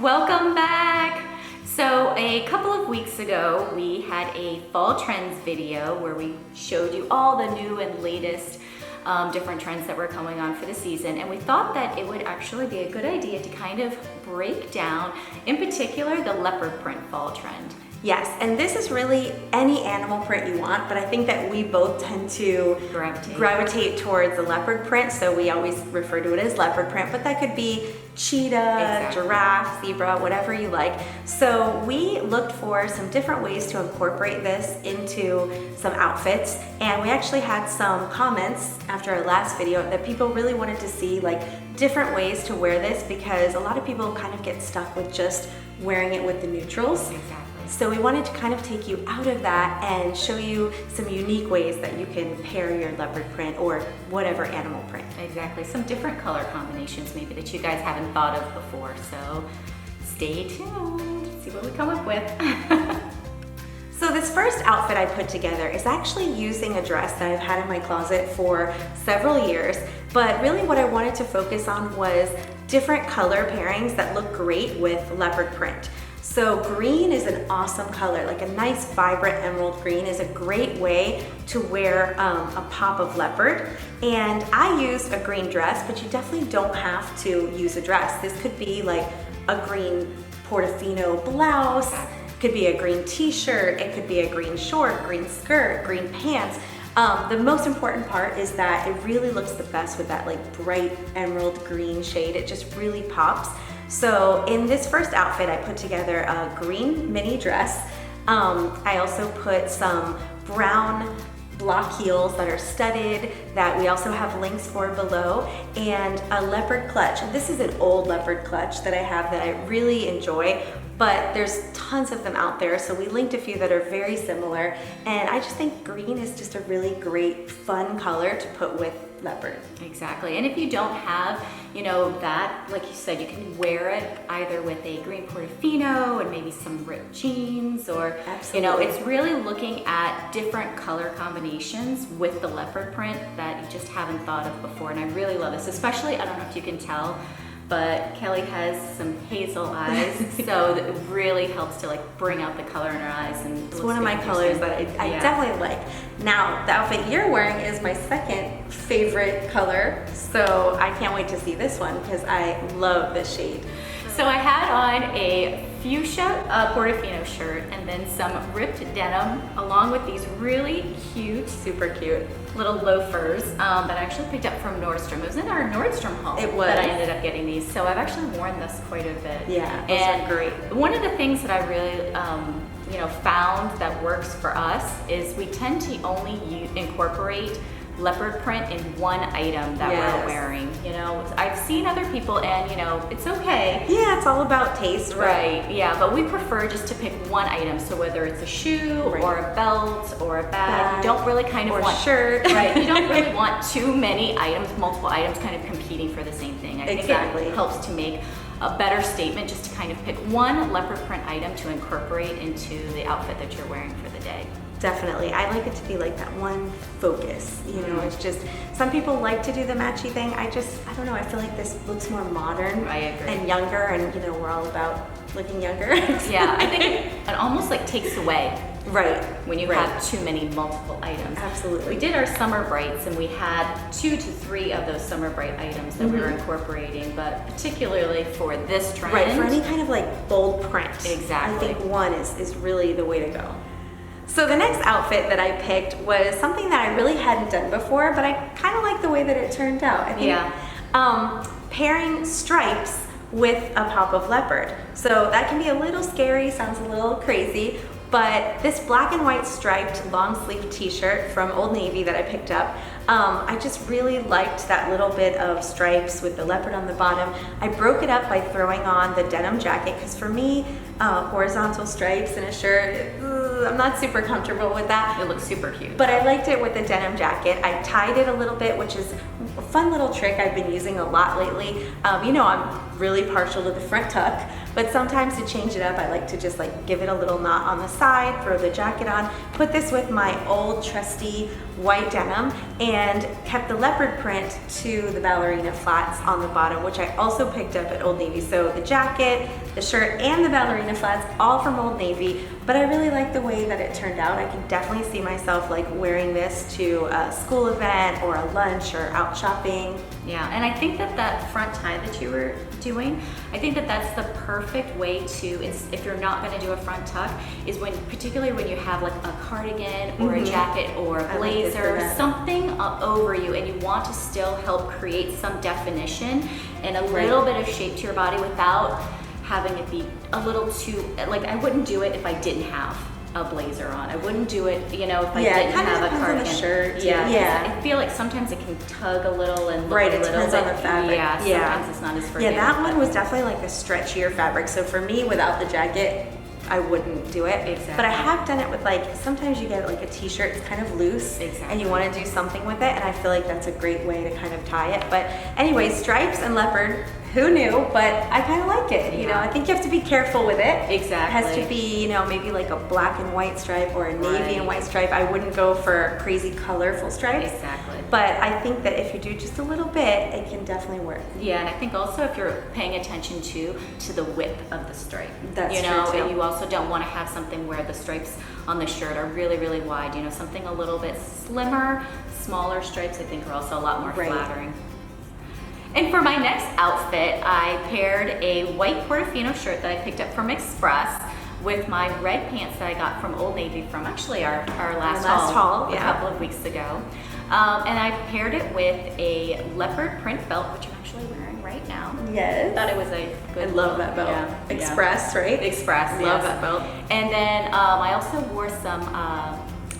Welcome back. So a couple of weeks ago, we had a fall trends video where we showed you all the new and latest different trends that were coming on for the season, and we thought that it would actually be a good idea to kind of break down, in particular, the leopard print fall trend. Yes, and this is really any animal print you want, but I think that we both tend to gravitate towards the leopard print, so we always refer to it as leopard print, but that could be cheetah, giraffe, zebra, whatever you like. So we looked for some different ways to incorporate this into some outfits, and we actually had some comments after our last video that people really wanted to see like different ways to wear this, because a lot of people kind of get stuck with just wearing it with the neutrals. Exactly. So we wanted to kind of take you out of that and show you some unique ways that you can pair your leopard print or whatever animal print. Exactly, some different color combinations maybe that you guys haven't thought of before. So stay tuned, see what we come up with. So this first outfit I put together is actually using a dress that I've had in my closet for several years, but really what I wanted to focus on was different color pairings that look great with leopard print. So green is an awesome color, like a nice vibrant emerald green is a great way to wear a pop of leopard. And I used a green dress, but you definitely don't have to use a dress. This could be like a green Portofino blouse, it could be a green t-shirt, it could be a green short, green skirt, green pants. The most important part is that it really looks the best with that like bright emerald green shade. It just really pops. So in this first outfit, I put together a green mini dress. I also put some brown block heels that are studded that we also have links for below, and a leopard clutch. And this is an old leopard clutch that I have that I really enjoy, but there's tons of them out there, so we linked a few that are very similar, and I just think green is just a really great fun color to put with leopard. Exactly, and if you don't have, that, like you said, you can wear it either with a green Portofino and maybe some ripped jeans, or it's really looking at different color combinations with the leopard print that you just haven't thought of before, and I really love this, especially, I don't know if you can tell, but Kelly has some hazel eyes, so it really helps to like bring out the color in her eyes. And it's one of my colors that I definitely like. Now, the outfit you're wearing is my second favorite color, so I can't wait to see this one because I love this shade. So I had on a fuchsia Portofino shirt and then some ripped denim along with these really cute, super cute little loafers that I actually picked up from Nordstrom. It was in our Nordstrom haul that I ended up getting these. So I've actually worn this quite a bit. Yeah, those are great. One of the things that I really found that works for us is we tend to only incorporate leopard print in one item that we're wearing. I've seen other people and it's okay. Yeah, it's all about taste, right? Yeah, but we prefer just to pick one item. So whether it's a shoe or a belt or a bag, you don't really kind of want shirt. Right, you don't really want too many items, multiple items kind of competing for the same thing. I think it helps to make a better statement just to kind of pick one leopard print item to incorporate into the outfit that you're wearing for the day. Definitely. I like it to be like that one focus. It's just, some people like to do the matchy thing. I don't know, I feel like this looks more modern and younger, and we're all about looking younger. Yeah, I think it almost like takes away. Right. When you have too many multiple items. Absolutely. We did our summer brights and we had 2 to 3 of those summer bright items that we were incorporating, but particularly for this trend. Right, for any kind of like bold print. Exactly. I think one is really the way to go. So the next outfit that I picked was something that I really hadn't done before, but I kind of like the way that it turned out. I think pairing stripes with a pop of leopard. So that can be a little scary, sounds a little crazy, but this black and white striped long sleeve t-shirt from Old Navy that I picked up, I just really liked that little bit of stripes with the leopard on the bottom. I broke it up by throwing on the denim jacket, because for me, horizontal stripes in a shirt, I'm not super comfortable with that. It looks super cute. But I liked it with the denim jacket. I tied it a little bit, which is a fun little trick I've been using a lot lately. I'm really partial to the front tuck, But sometimes to change it up, I like to just like give it a little knot on the side, throw the jacket on, put this with my old trusty white denim, and kept the leopard print to the ballerina flats on the bottom, which I also picked up at Old Navy. So the jacket, the shirt, and the ballerina flats, all from Old Navy. But I really like the way that it turned out. I can definitely see myself like wearing this to a school event or a lunch or out shopping. Yeah, and I think that that front tie that you were doing, I think that that's the perfect way to, if you're not going to do a front tuck, is when, particularly when you have like a cardigan or a jacket or a blazer, something over you, and you want to still help create some definition and a little bit of shape to your body without having it be a little too, like I wouldn't do it if I didn't have a blazer on. I wouldn't do it, you know, if I didn't have a cardigan. Shirt. Yeah. I feel like sometimes it can tug a little and look a little depends on the fabric. Yeah, sometimes it's not as forgiving. Yeah, that one was definitely like a stretchier fabric. So for me, without the jacket, I wouldn't do it. Exactly. But I have done it with like, sometimes you get like a t-shirt, it's kind of loose. Exactly. And you want to do something with it, and I feel like that's a great way to kind of tie it. But anyway, stripes and leopard, who knew? But I kind of like it. You know, I think you have to be careful with it. Exactly. It has to be, you know, maybe like a black and white stripe or a navy and white stripe. I wouldn't go for crazy colorful stripes. Exactly. But I think that if you do just a little bit, it can definitely work. Yeah, and I think also if you're paying attention to the width of the stripe. That's you know, true too. and you also don't want to have something where the stripes on the shirt are really, really wide. You know, something a little bit slimmer, smaller stripes I think are also a lot more flattering. And for my next outfit, I paired a white Portofino shirt that I picked up from Express with my red pants that I got from Old Navy from actually our last haul a couple of weeks ago. And I paired it with a leopard print belt, which I'm actually wearing right now. Yes. I thought it was a good I love that belt. Yeah, Express, right? Express, Love yes. that belt. And then I also wore some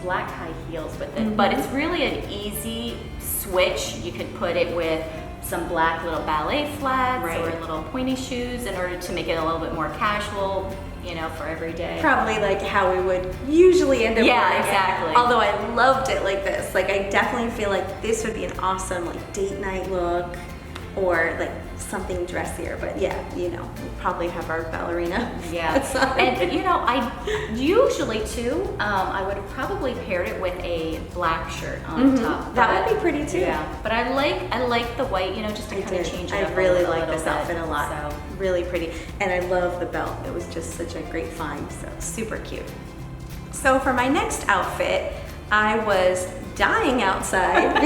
black high heels with it, but it's really an easy switch. You could put it with some black little ballet flats or little pointy shoes in order to make it a little bit more casual, you know, for every day. Probably like how we would usually end up wearing it. Exactly. Although I loved it like this. Like I definitely feel like this would be an awesome like date night look or like something dressier. But yeah, you know, we'll probably have our ballerina. Yeah. And you know, I usually too, I would have probably paired it with a black shirt on top. That would be pretty too. Yeah. But I like the white, you know, just to kind of change it up. I really like little this bit, outfit a lot. so. Really pretty. And I love the belt. It was just such a great find. So super cute. So for my next outfit, I was dying outside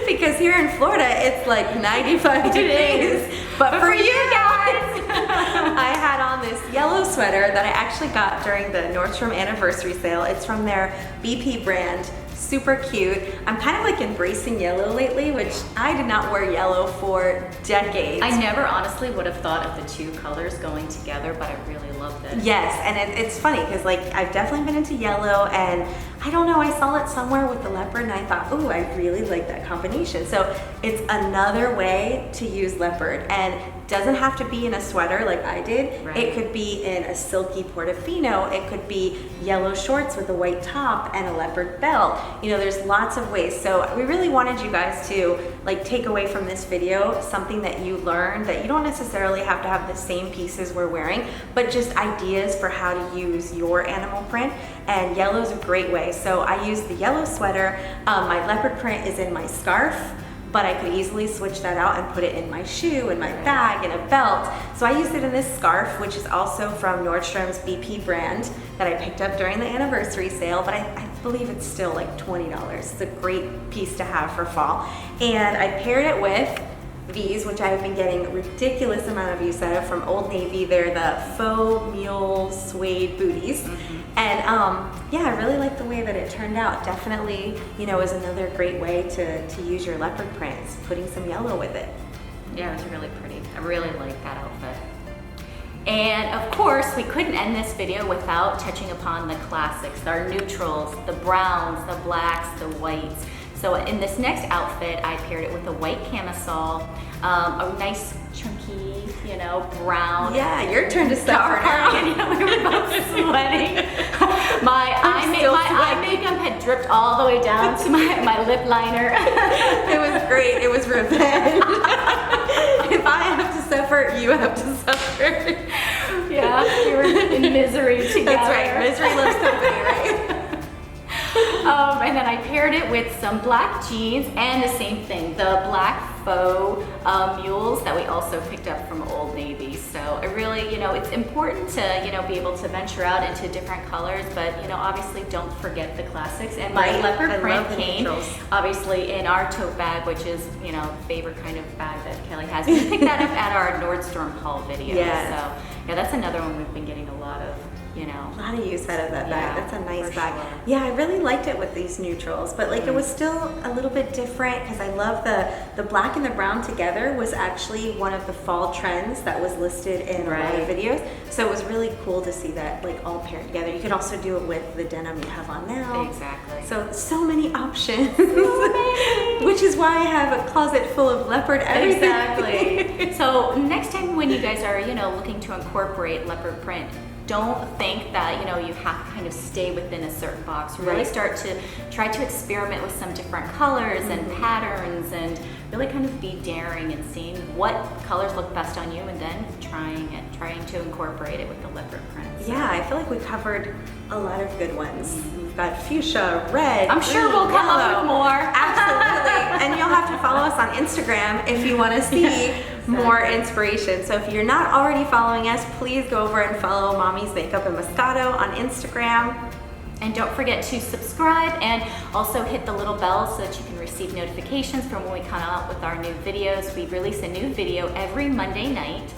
because here in Florida it's like 95 degrees. But for you guys, I had on this yellow sweater that I actually got during the Nordstrom anniversary sale. It's from their BP brand. Super cute. I'm kind of like embracing yellow lately, which I did not wear yellow for decades. I never honestly would have thought of the two colors going together, but I really loved it. Yes, and it's funny because like I've definitely been into yellow, and I don't know, I saw it somewhere with the leopard and I thought, oh, I really like that combination. So it's another way to use leopard, and doesn't have to be in a sweater like I did. Right. It could be in a silky Portofino. It could be yellow shorts with a white top and a leopard belt. You know, there's lots of ways. So we really wanted you guys to like take away from this video something that you learned, that you don't necessarily have to have the same pieces we're wearing, but just ideas for how to use your animal print. And yellow is a great way. So I used the yellow sweater. My leopard print is in my scarf, but I could easily switch that out and put it in my shoe and my bag and a belt. So I used it in this scarf, which is also from Nordstrom's BP brand that I picked up during the anniversary sale, but I believe it's still like $20. It's a great piece to have for fall. And I paired it with these, which I have been getting a ridiculous amount of use out of from Old Navy. They're the faux mule suede booties. And yeah, I really like the way that it turned out. Definitely, you know, is another great way to use your leopard prints, putting some yellow with it. Yeah, it was really pretty. I really like that outfit. And of course, we couldn't end this video without touching upon the classics, our neutrals, the browns, the blacks, the whites. So in this next outfit, I paired it with a white camisole, a nice chunky, you know, brown. Yeah, your turn to suffer now. We were both sweating. My eye makeup had dripped all the way down to my lip liner. It was great. It was revenge. If I have to suffer suffer, you have to suffer. Yeah, we were in misery together. That's right, misery loves company, right? And then I paired it with some black jeans and the same thing, the black faux mules that we also picked up from Old Navy. So I really, it's important to, be able to venture out into different colors, but, obviously don't forget the classics. And my Right. leopard I print love the came, neutrals. obviously, in our tote bag, which is, favorite kind of bag that Kelly has. We picked that up at our Nordstrom haul video. Yes. So, yeah, that's another one we've been getting a lot of, A lot of use out of that bag. Yeah, That's a nice for bag. sure. Yeah, I really liked it with these neutrals, but like it was still a little bit different because I love the black and the brown together was actually one of the fall trends that was listed in a lot of Right. videos. So it was really cool to see that like all paired together. You could also do it with the denim you have on now. Exactly. So many options, which is why I have a closet full of leopard everything. Exactly. So next time when you guys are, looking to incorporate leopard print, don't think that, you have to kind of stay within a certain box. Really Right. start to try to experiment with some different colors and patterns and really kind of be daring and seeing what colors look best on you and then trying to incorporate it with the leopard print. So Yeah, I feel like we covered a lot of good ones. We've got fuchsia, red. I'm sure green, we'll come up yellow. with more. Absolutely. And you'll have to follow us on Instagram if you want to see more inspiration. So if you're not already following us, please go over and follow Mommy's Makeup and Moscato on Instagram. And don't forget to subscribe and also hit the little bell so that you can receive notifications from when we come out with our new videos. We release a new video every Monday night.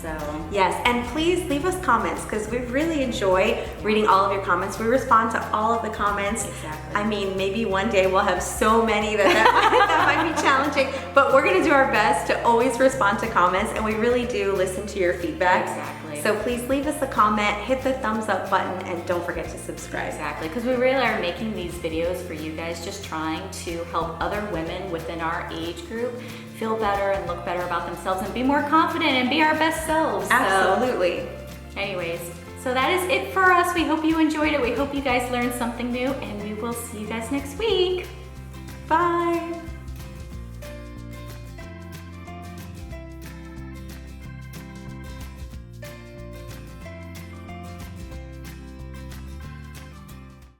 So Yes, and please leave us comments because we really enjoy reading all of your comments. We respond to all of the comments. Exactly. I mean, maybe one day we'll have so many that might be challenging, but we're going to do our best to always respond to comments, and we really do listen to your feedback. Exactly. So please leave us a comment, hit the thumbs up button, and don't forget to subscribe. exactly, because we really are making these videos for you guys, just trying to help other women within our age group feel better and look better about themselves and be more confident and be our best selves. So, Absolutely. anyways, so that is it for us. We hope you enjoyed it. We hope you guys learned something new, and we will see you guys next week. Bye.